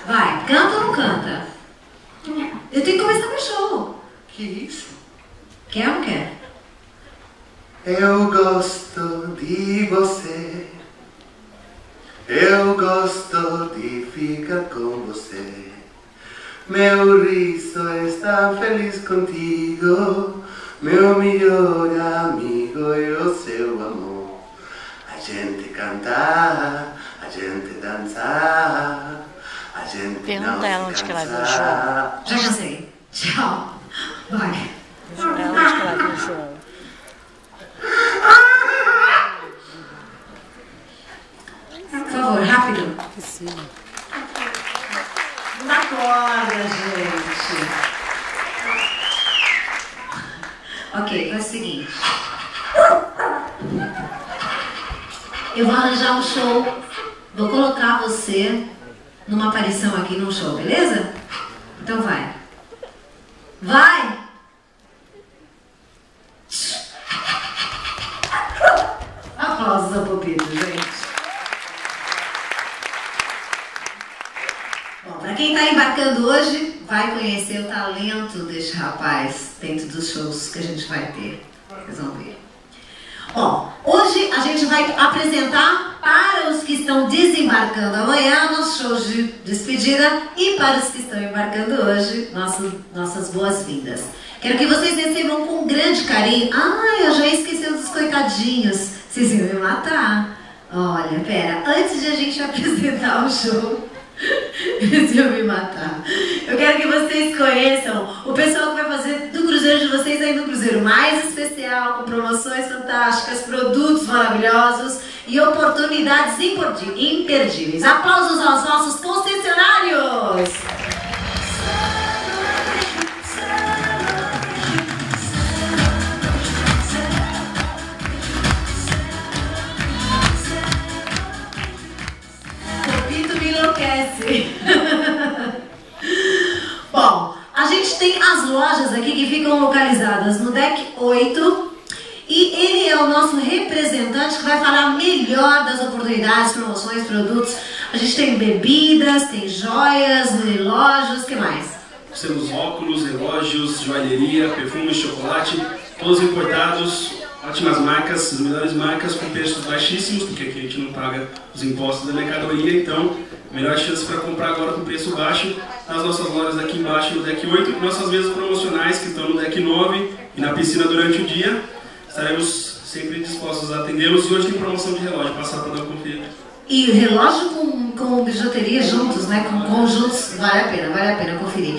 Vai, canta ou não canta? Eu tenho que começar meu show. Que isso? Quer ou não quer? Eu gosto de você. Eu gosto de ficar com você. Meu riso está feliz contigo. Meu melhor amigo e o seu amor. A gente cantar, a gente dançar, a gente Pergunta ela onde que ela viu o show. cansar. Já cansei. Tchau. Vai. Pergunta ela onde que ela viu o show. Por favor, rápido. Piscina. Não dá corda, gente. Ok, faz o seguinte. Eu vou arranjar um show. Vou colocar você numa aparição aqui num show, beleza? Então vai. Vai! Aplausos ao Popito, gente. Bom, para quem está embarcando hoje, vai conhecer o talento deste rapaz dentro dos shows que a gente vai ter. Vocês vão ver. Bom, hoje a gente vai apresentar para os que estão desembarcando amanhã nosso show de despedida e para os que estão embarcando hoje, nossas boas-vindas. Quero que vocês recebam com grande carinho. Ah, eu já esqueci dos coitadinhos. Vocês iam me matar. Olha, pera, antes de a gente apresentar o show, eles iam me matar. Eu quero que vocês conheçam o pessoal que vai fazer do cruzeiro de vocês ainda um cruzeiro mais especial, com promoções fantásticas, produtos maravilhosos e oportunidades imperdíveis. Aplausos aos nossos concessionários! Enlouquece. Bom, a gente tem as lojas aqui que ficam localizadas no deck 8 e ele é o nosso representante que vai falar melhor das oportunidades, promoções, produtos. A gente tem bebidas, tem joias, relógios, o que mais? Temos óculos, relógios, joalheria, perfume, chocolate, todos importados, ótimas marcas, as melhores marcas com preços baixíssimos, porque aqui a gente não paga os impostos da mercadoria, então melhor chance para comprar agora com preço baixo nas nossas lojas aqui embaixo no deck 8 e nossas mesas promocionais que estão no deck 9 e na piscina durante o dia. Estaremos sempre dispostos a atendê-los e hoje tem promoção de relógio, passar para dar uma conferida. E relógio com bijuteria juntos, né? Com conjuntos, vale a pena conferir.